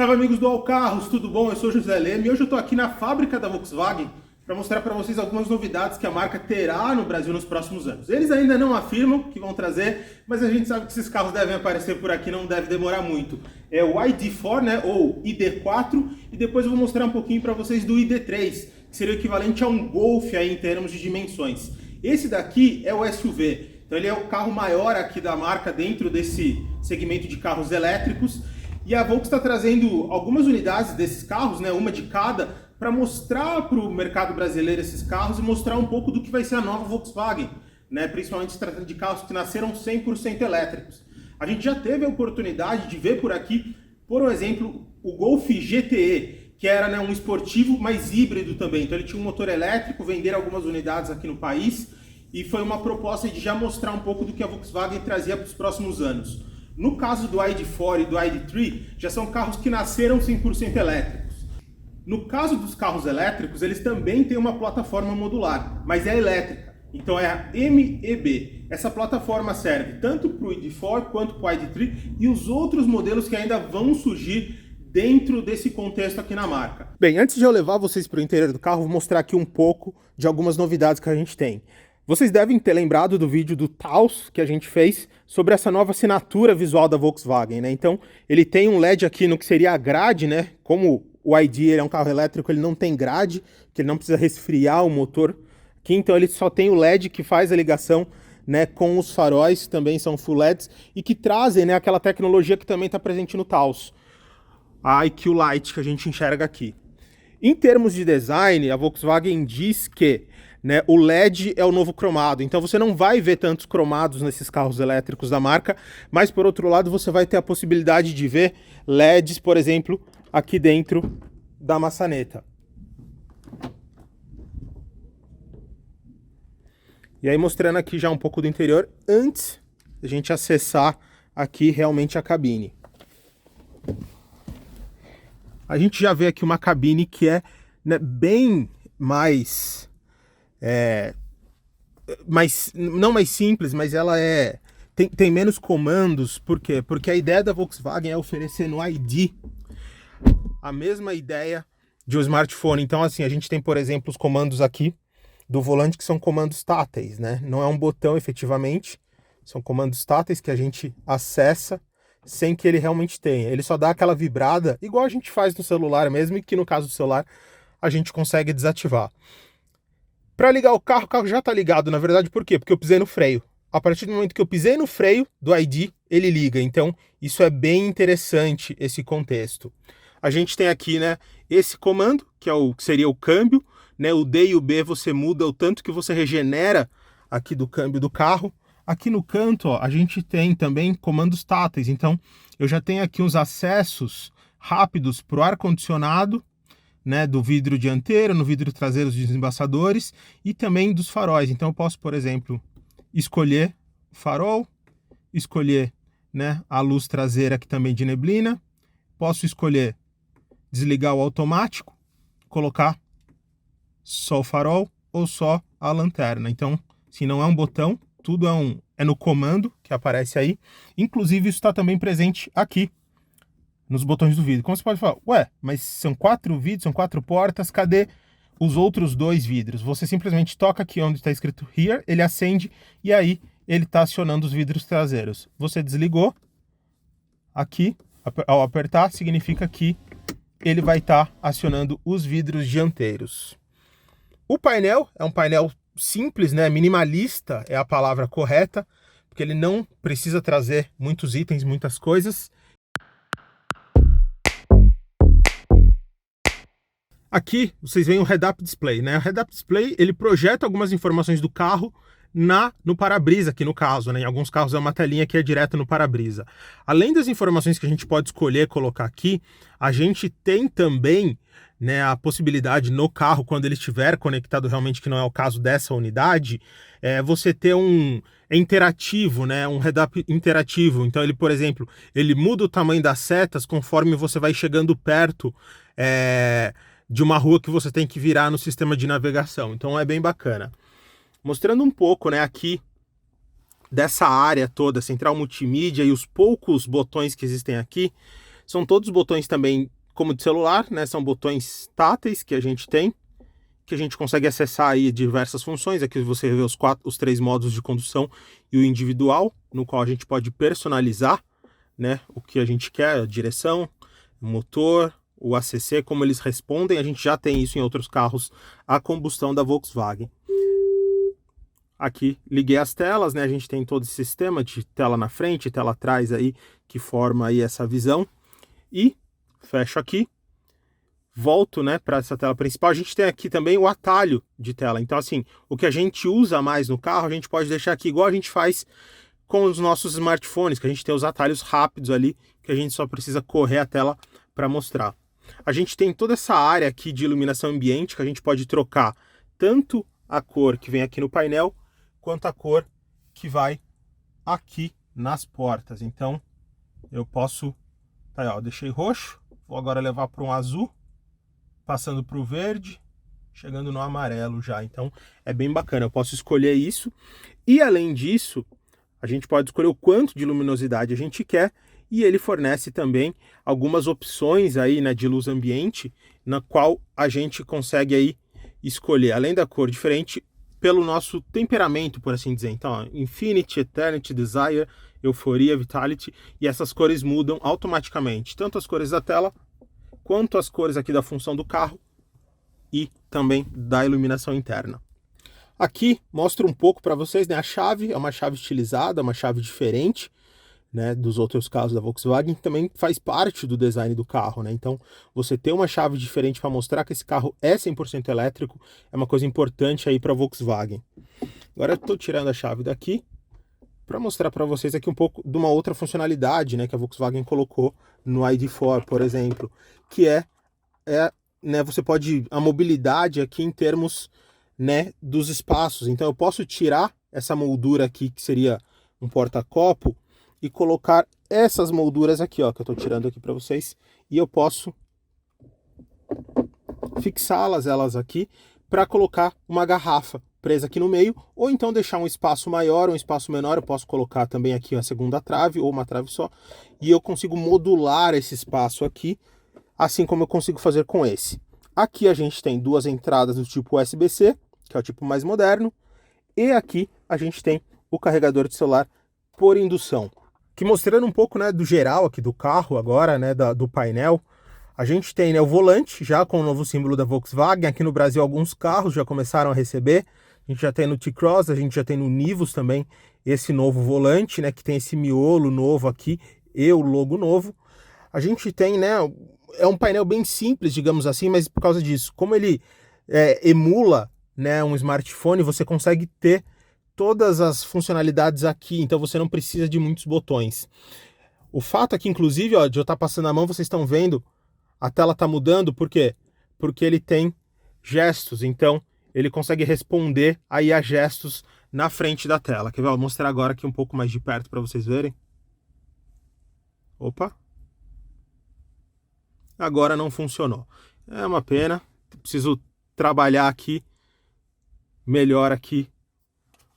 Salve amigos do All Carros, tudo bom? Eu sou José Leme e hoje eu estou aqui na fábrica da Volkswagen para mostrar para vocês algumas novidades que a marca terá no Brasil nos próximos anos. Eles ainda não afirmam que vão trazer, mas a gente sabe que esses carros devem aparecer por aqui, não deve demorar muito. É o ID4, né, ou ID4, e depois eu vou mostrar um pouquinho para vocês do ID3, que seria o equivalente a um Golf aí em termos de dimensões. Esse daqui é o SUV, então ele é o carro maior aqui da marca dentro desse segmento de carros elétricos. E a Volkswagen está trazendo algumas unidades desses carros, né, uma de cada, para mostrar para o mercado brasileiro esses carros e mostrar um pouco do que vai ser a nova Volkswagen, né, principalmente se tratando de carros que nasceram 100% elétricos. A gente já teve a oportunidade de ver por aqui, por exemplo, o Golf GTE, que era, né, um esportivo, mas híbrido também. Então ele tinha um motor elétrico, venderam algumas unidades aqui no país, e foi uma proposta de já mostrar um pouco do que a Volkswagen trazia para os próximos anos. No caso do ID4 e do ID3, já são carros que nasceram 100% elétricos. No caso dos carros elétricos, eles também têm uma plataforma modular, mas é elétrica. Então é a MEB. Essa plataforma serve tanto para o ID4 quanto para o ID3 e os outros modelos que ainda vão surgir dentro desse contexto aqui na marca. Bem, antes de eu levar vocês para o interior do carro, vou mostrar aqui um pouco de algumas novidades que a gente tem. Vocês devem ter lembrado do vídeo do Taos que a gente fez sobre essa nova assinatura visual da Volkswagen, né? Então, ele tem um LED aqui no que seria a grade, né? Como o ID ele é um carro elétrico, ele não tem grade, que ele não precisa resfriar o motor aqui, então ele só tem o LED que faz a ligação, né, com os faróis, também são full LEDs, e que trazem, né, aquela tecnologia que também está presente no Taos, a IQ Light que a gente enxerga aqui. Em termos de design, a Volkswagen diz que, né, o LED é o novo cromado, então você não vai ver tantos cromados nesses carros elétricos da marca, mas por outro lado você vai ter a possibilidade de ver LEDs, por exemplo, aqui dentro da maçaneta. E aí mostrando aqui já um pouco do interior, antes da gente acessar aqui realmente a cabine. A gente já vê aqui uma cabine que é, né, bem mais... não mais simples, mas ela tem menos comandos. Por quê? Porque a ideia da Volkswagen é oferecer no ID a mesma ideia de um smartphone. Então, assim, a gente tem, por exemplo, os comandos aqui do volante que são comandos táteis, né? Não é um botão efetivamente, são comandos táteis que a gente acessa sem que ele realmente tenha. Ele só dá aquela vibrada, igual a gente faz no celular mesmo, e que no caso do celular a gente consegue desativar. Para ligar o carro já está ligado, na verdade, por quê? Porque eu pisei no freio. A partir do momento que eu pisei no freio do ID, ele liga. Então, isso é bem interessante, esse contexto. A gente tem aqui, né, esse comando, que seria o câmbio, né? O D e o B você muda o tanto que você regenera aqui do câmbio do carro. Aqui no canto, ó, a gente tem também comandos táteis. Então, eu já tenho aqui uns acessos rápidos para o ar-condicionado, né, do vidro dianteiro, no vidro traseiro dos desembaçadores e também dos faróis. Então eu posso, por exemplo, escolher o farol, escolher, né, a luz traseira aqui também de neblina, posso escolher desligar o automático, colocar só o farol ou só a lanterna. Então, se não é um botão, tudo é no comando que aparece aí. Inclusive isso está também presente aqui nos botões do vidro. Como você pode falar, ué, mas são 4 vidros, são 4 portas, cadê os outros 2 vidros? Você simplesmente toca aqui onde está escrito Here, ele acende e aí ele está acionando os vidros traseiros. Você desligou, aqui, ao apertar, significa que ele vai estar acionando os vidros dianteiros. O painel é um painel simples, né? Minimalista é a palavra correta, porque ele não precisa trazer muitos itens, muitas coisas. Aqui vocês veem o Head-Up Display, né? O Head-Up Display ele projeta algumas informações do carro no para-brisa, aqui no caso, né? Em alguns carros é uma telinha que é direto no para-brisa. Além das informações que a gente pode escolher colocar aqui, a gente tem também, né, a possibilidade no carro, quando ele estiver conectado realmente, que não é o caso dessa unidade, você ter é interativo, né? Um head-up interativo. Então ele, por exemplo, ele muda o tamanho das setas conforme você vai chegando perto de uma rua que você tem que virar no sistema de navegação. Então é bem bacana. Mostrando um pouco, né, aqui dessa área toda, central multimídia e os poucos botões que existem aqui, São todos botões também como de celular, né? São botões táteis que a gente tem, que a gente consegue acessar aí diversas funções. Aqui você vê os 3 modos de condução e o individual, no qual a gente pode personalizar, né, o que a gente quer, a direção, o motor, o ACC, como eles respondem. A gente já tem isso em outros carros a combustão da Volkswagen. Aqui liguei as telas, né? A gente tem todo esse sistema de tela na frente, tela atrás aí, que forma aí essa visão. E fecho aqui, volto, né, para essa tela principal. A gente tem aqui também o atalho de tela. Então, assim, o que a gente usa mais no carro, a gente pode deixar aqui igual a gente faz com os nossos smartphones, que a gente tem os atalhos rápidos ali, que a gente só precisa correr a tela para mostrar. A gente tem toda essa área aqui de iluminação ambiente, que a gente pode trocar tanto a cor que vem aqui no painel, quanto a cor que vai aqui nas portas. Então, eu posso... Tá aí, ó, deixei roxo, vou agora levar para um azul, passando para o verde, chegando no amarelo já. Então, é bem bacana, eu posso escolher isso. E, além disso, a gente pode escolher o quanto de luminosidade a gente quer, e ele fornece também algumas opções aí, né, de luz ambiente, na qual a gente consegue aí escolher, além da cor diferente, pelo nosso temperamento, por assim dizer. Então, ó, Infinity, Eternity, Desire, Euforia, Vitality, e essas cores mudam automaticamente, tanto as cores da tela, quanto as cores aqui da função do carro e também da iluminação interna. Aqui mostro um pouco para vocês, né, a chave é uma chave estilizada, uma chave diferente, né, dos outros carros da Volkswagen, que também faz parte do design do carro, né? Então, você ter uma chave diferente para mostrar que esse carro é 100% elétrico é uma coisa importante aí para a Volkswagen. Agora eu estou tirando a chave daqui para mostrar para vocês aqui um pouco de uma outra funcionalidade, né, que a Volkswagen colocou no ID4, por exemplo, que né, você pode a mobilidade aqui em termos, né, dos espaços. Então eu posso tirar essa moldura aqui, que seria um porta-copo, e colocar essas molduras aqui, ó, que eu tô tirando aqui para vocês, e eu posso fixá-las aqui para colocar uma garrafa presa aqui no meio, ou então deixar um espaço maior ou um espaço menor. Eu posso colocar também aqui a segunda trave ou uma trave só, e eu consigo modular esse espaço aqui, assim como eu consigo fazer com esse. Aqui a gente tem 2 entradas do tipo USB-C, que é o tipo mais moderno, e aqui a gente tem o carregador de celular por indução. Que mostrando um pouco, né, do geral aqui do carro agora, né, do painel, a gente tem, né, o volante já com o novo símbolo da Volkswagen. Aqui no Brasil alguns carros já começaram a receber. A gente já tem no T-Cross, a gente já tem no Nivus também esse novo volante, né, que tem esse miolo novo aqui e o logo novo. A gente tem, né, é um painel bem simples, digamos assim, mas por causa disso, como ele emula, né, um smartphone, você consegue ter todas as funcionalidades aqui, então você não precisa de muitos botões. O fato aqui, inclusive, ó, de eu estar passando a mão, vocês estão vendo, a tela está mudando, por quê? Porque ele tem gestos, então ele consegue responder aí a gestos na frente da tela. Quer ver? Vou mostrar agora aqui um pouco mais de perto para vocês verem. Opa! Agora não funcionou. É uma pena, preciso trabalhar aqui, melhor aqui,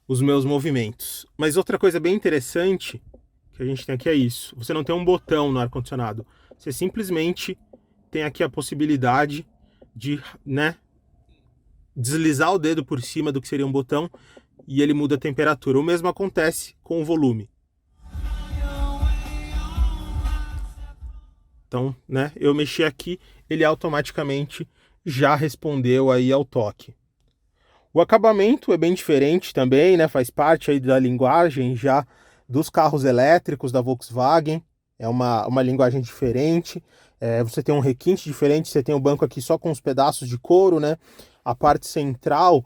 os meus movimentos. Mas outra coisa bem interessante que a gente tem aqui é isso. Você não tem um botão no ar-condicionado. Você simplesmente tem aqui a possibilidade de, né, deslizar o dedo por cima do que seria um botão e ele muda a temperatura. O mesmo acontece com o volume. Então, né, eu mexi aqui, ele automaticamente já respondeu aí ao toque. O acabamento é bem diferente também, né? Faz parte aí da linguagem já dos carros elétricos da Volkswagen. É uma linguagem diferente. Você tem um requinte diferente, você tem o banco aqui só com os pedaços de couro, né? A parte central,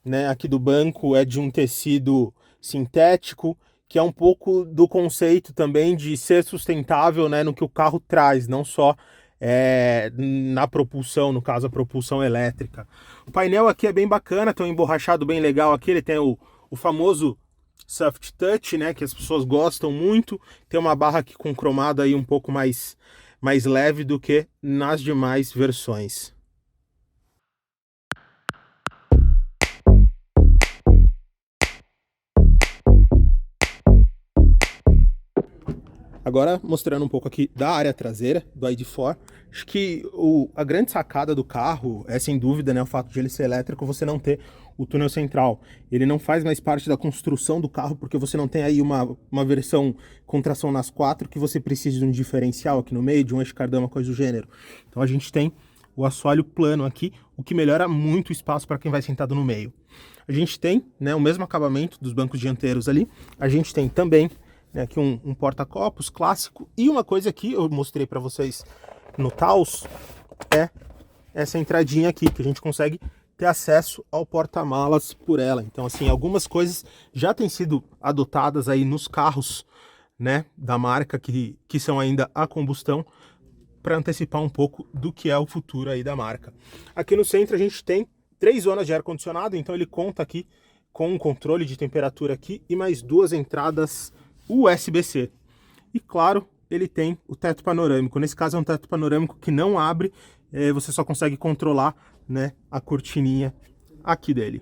né, aqui do banco é de um tecido sintético, que é um pouco do conceito também de ser sustentável, né, no que o carro traz, não só na propulsão, no caso a propulsão elétrica. O painel aqui é bem bacana, tem um emborrachado bem legal aqui, ele tem o famoso Soft Touch, né, que as pessoas gostam muito. Tem uma barra aqui com cromado aí um pouco mais leve do que nas demais versões. Agora, mostrando um pouco aqui da área traseira do ID4, acho que a grande sacada do carro é, sem dúvida, né, o fato de ele ser elétrico, você não ter o túnel central. Ele não faz mais parte da construção do carro, porque você não tem aí uma versão com tração nas 4 que você precisa de um diferencial aqui no meio, de um eixo cardan, uma coisa do gênero. Então a gente tem o assoalho plano aqui, o que melhora muito o espaço para quem vai sentado no meio. A gente tem, né, o mesmo acabamento dos bancos dianteiros ali, a gente tem também, né, aqui um porta-copos clássico, e uma coisa que eu mostrei para vocês no Taos é essa entradinha aqui, que a gente consegue ter acesso ao porta-malas por ela. Então, assim, algumas coisas já têm sido adotadas aí nos carros, né, da marca que são ainda a combustão, para antecipar um pouco do que é o futuro aí da marca. Aqui no centro a gente tem 3 zonas de ar-condicionado, então ele conta aqui com um controle de temperatura aqui e mais 2 entradas USB-C. E claro, ele tem o teto panorâmico. Nesse caso é um teto panorâmico que não abre, você só consegue controlar, né, a cortininha aqui dele.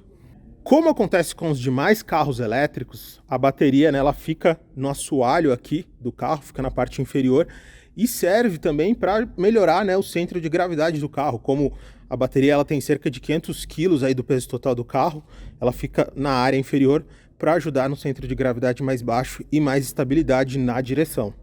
Como acontece com os demais carros elétricos, a bateria, né, ela fica no assoalho aqui do carro, fica na parte inferior, e serve também para melhorar, né, o centro de gravidade do carro. Como a bateria ela tem cerca de 500 kg aí do peso total do carro, ela fica na área inferior para ajudar no centro de gravidade mais baixo e mais estabilidade na direção.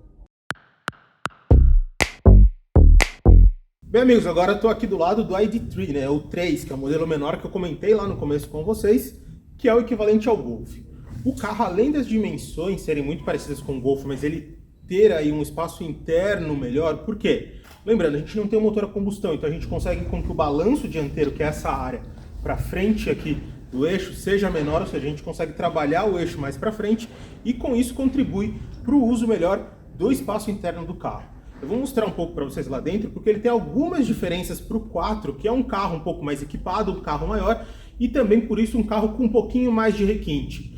Bem, amigos, agora eu estou aqui do lado do ID3, né, o 3, que é o modelo menor que eu comentei lá no começo com vocês, que é o equivalente ao Golf. O carro, além das dimensões serem muito parecidas com o Golf, mas ele ter aí um espaço interno melhor, por quê? Lembrando, a gente não tem um motor a combustão, então a gente consegue com que o balanço dianteiro, que é essa área para frente aqui do eixo, seja menor, ou seja, a gente consegue trabalhar o eixo mais para frente e com isso contribui para o uso melhor do espaço interno do carro. Eu vou mostrar um pouco para vocês lá dentro, porque ele tem algumas diferenças para o 4, que é um carro um pouco mais equipado, um carro maior, e também por isso um carro com um pouquinho mais de requinte.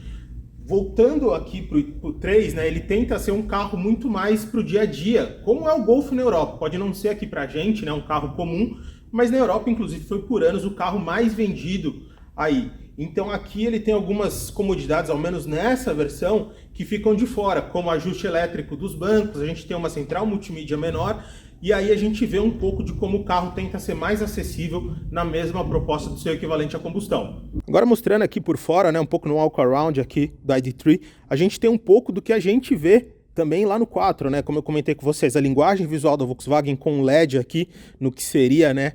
Voltando aqui para o 3, né, ele tenta ser um carro muito mais para o dia a dia, como é o Golf na Europa. Pode não ser aqui para a gente, né, um carro comum, mas na Europa, inclusive, foi por anos o carro mais vendido aí. Então aqui ele tem algumas comodidades, ao menos nessa versão, que ficam de fora, como ajuste elétrico dos bancos, a gente tem uma central multimídia menor, e aí a gente vê um pouco de como o carro tenta ser mais acessível na mesma proposta do seu equivalente a combustão. Agora mostrando aqui por fora, né, um pouco no walk-around aqui do ID3, a gente tem um pouco do que a gente vê também lá no 4, né, como eu comentei com vocês, a linguagem visual da Volkswagen com LED aqui, no que seria, né,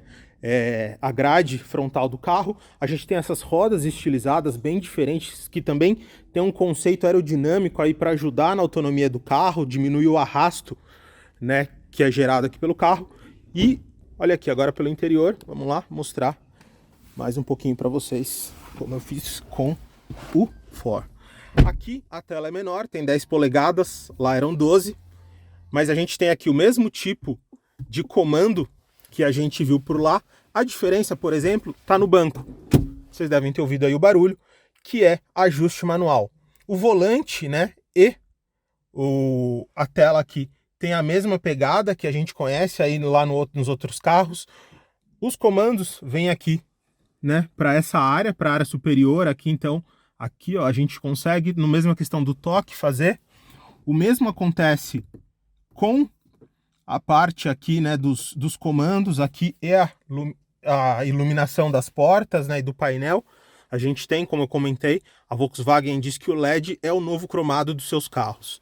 a grade frontal do carro. A gente tem essas rodas estilizadas bem diferentes, que também tem um conceito aerodinâmico aí para ajudar na autonomia do carro, diminuir o arrasto, né, que é gerado aqui pelo carro. E olha aqui, agora pelo interior, vamos lá mostrar mais um pouquinho para vocês, como eu fiz com o 4. Aqui a tela é menor, tem 10 polegadas, lá eram 12, mas a gente tem aqui o mesmo tipo de comando que a gente viu por lá. A diferença, por exemplo, está no banco. Vocês devem ter ouvido aí o barulho, que é ajuste manual. O volante, né, e a tela aqui tem a mesma pegada que a gente conhece aí lá nos outros carros. Os comandos vêm aqui, né, para essa área, para a área superior aqui. Então, aqui, ó, a gente consegue, na mesma questão do toque, fazer. O mesmo acontece com a parte aqui, né, dos comandos. Aqui é a iluminação das portas, né, e do painel. A gente tem, como eu comentei, a Volkswagen diz que o LED é o novo cromado dos seus carros.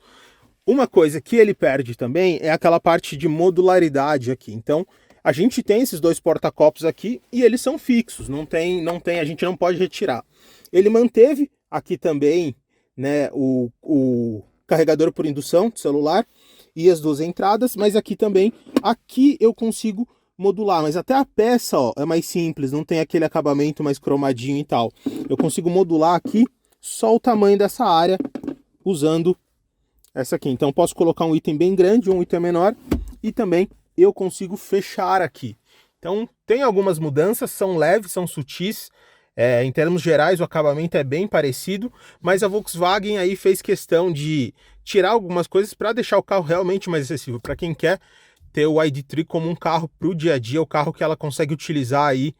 Uma coisa que ele perde também é aquela parte de modularidade aqui. Então, a gente tem esses dois porta-copos aqui e eles são fixos, a gente não pode retirar. Ele manteve aqui também, né, o carregador por indução do celular e as 2 entradas, mas aqui também, aqui eu consigo modular, mas até a peça, ó, é mais simples, não tem aquele acabamento mais cromadinho e tal. Eu consigo modular aqui só o tamanho dessa área usando essa aqui. Então posso colocar um item bem grande, um item menor, e também eu consigo fechar aqui. Então tem algumas mudanças, são leves, são sutis. Em termos gerais o acabamento é bem parecido, mas a Volkswagen aí fez questão de tirar algumas coisas para deixar o carro realmente mais acessível, para quem quer ter o ID3 como um carro para o dia a dia, o carro que ela consegue utilizar aí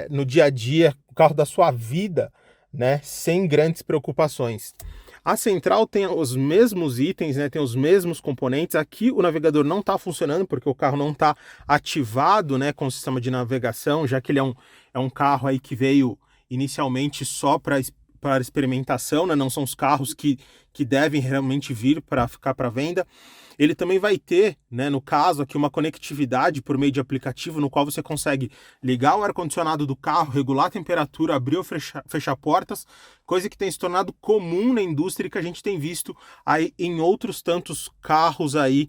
no dia a dia, o carro da sua vida, né, sem grandes preocupações. A central tem os mesmos itens, né, tem os mesmos componentes. Aqui o navegador não está funcionando porque o carro não está ativado, né, com o sistema de navegação, já que ele é um carro aí que veio inicialmente só para experimentação, né, não são os carros que devem realmente vir para ficar para venda. Ele também vai ter, né, no caso aqui, uma conectividade por meio de aplicativo no qual você consegue ligar o ar-condicionado do carro, regular a temperatura, abrir ou fechar portas, coisa que tem se tornado comum na indústria e que a gente tem visto aí em outros tantos carros aí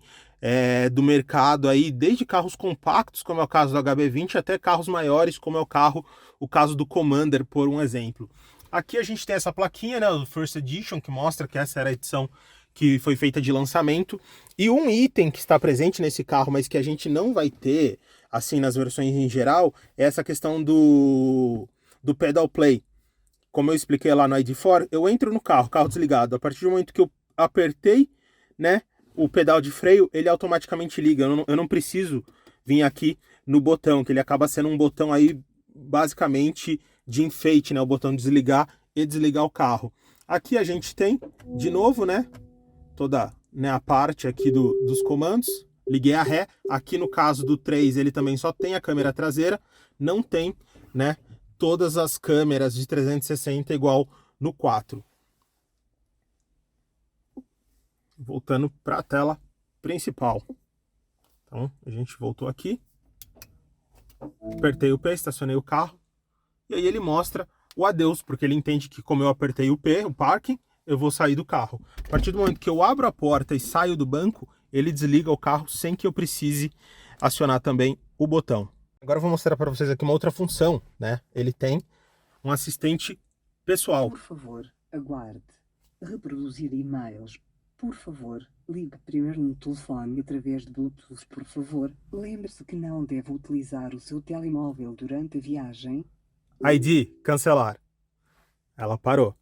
do mercado, aí, desde carros compactos, como é o caso do HB20, até carros maiores, como é o caso do Commander, por um exemplo. Aqui a gente tem essa plaquinha, né, do First Edition, que mostra que essa era a edição que foi feita de lançamento. E um item que está presente nesse carro, mas que a gente não vai ter, assim, nas versões em geral, é essa questão do pedal play. Como eu expliquei lá no ID4, eu entro no carro desligado. A partir do momento que eu apertei, né, o pedal de freio, ele automaticamente liga. Eu não preciso vir aqui no botão, que ele acaba sendo um botão aí, basicamente, de enfeite, né, o botão de desligar e desligar o carro. Aqui a gente tem, de novo, né, toda, né, a parte aqui dos comandos. Liguei a ré. Aqui no caso do 3 ele também só tem a câmera traseira, não tem, né, todas as câmeras de 360 igual no 4. Voltando para a tela principal. Então a gente voltou aqui, apertei o P, estacionei o carro, e aí ele mostra o adeus, porque ele entende que como eu apertei o P, o parking, eu vou sair do carro. A partir do momento que eu abro a porta e saio do banco, ele desliga o carro sem que eu precise acionar também o botão. Agora eu vou mostrar para vocês aqui uma outra função, né? Ele tem um assistente pessoal. Por favor, aguarde. Reproduzir e-mails. Por favor, ligue primeiro no telefone através de Bluetooth, por favor. Lembre-se que não deve utilizar o seu telemóvel durante a viagem. ID, cancelar. Ela parou.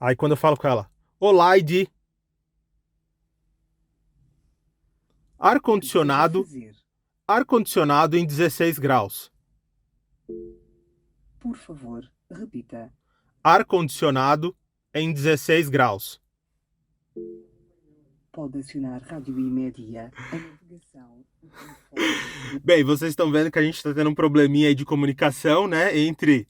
Aí quando eu falo com ela, olá ID, ar-condicionado em 16 graus. Por favor, repita. Ar-condicionado em 16 graus. Pode acionar rádio e média. A navegação. Bem, vocês estão vendo que a gente está tendo um probleminha aí de comunicação, né, entre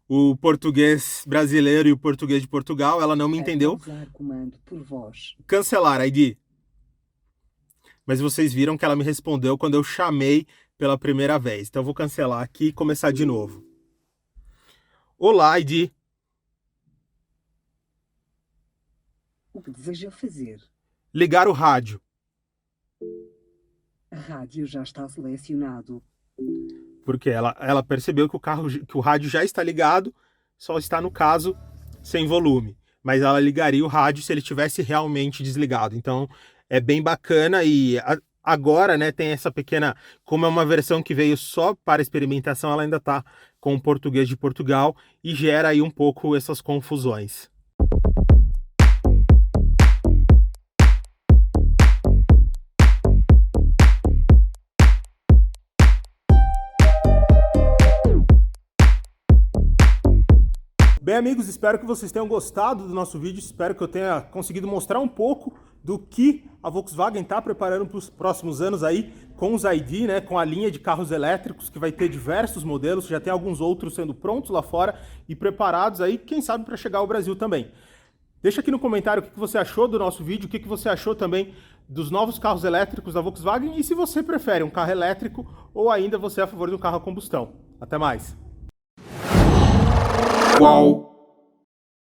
o português brasileiro e o português de Portugal. Ela não me entendeu. Usar comando por voz. Cancelar, ID. Mas vocês viram que ela me respondeu quando eu chamei pela primeira vez. Então eu vou cancelar aqui e começar de novo. Olá, ID. O que deseja fazer? Ligar o rádio. A rádio já está selecionado. Porque ela percebeu que o rádio já está ligado, só está, no caso, sem volume. Mas ela ligaria o rádio se ele tivesse realmente desligado. Então é bem bacana e agora, né, tem essa pequena... Como é uma versão que veio só para experimentação, ela ainda está com o português de Portugal e gera aí um pouco essas confusões. Bem, amigos, espero que vocês tenham gostado do nosso vídeo, espero que eu tenha conseguido mostrar um pouco do que a Volkswagen está preparando para os próximos anos aí com os ID, né, com a linha de carros elétricos, que vai ter diversos modelos, já tem alguns outros sendo prontos lá fora e preparados aí, quem sabe para chegar ao Brasil também. Deixa aqui no comentário o que você achou do nosso vídeo, o que você achou também dos novos carros elétricos da Volkswagen e se você prefere um carro elétrico ou ainda você é a favor de um carro a combustão. Até mais! Qual?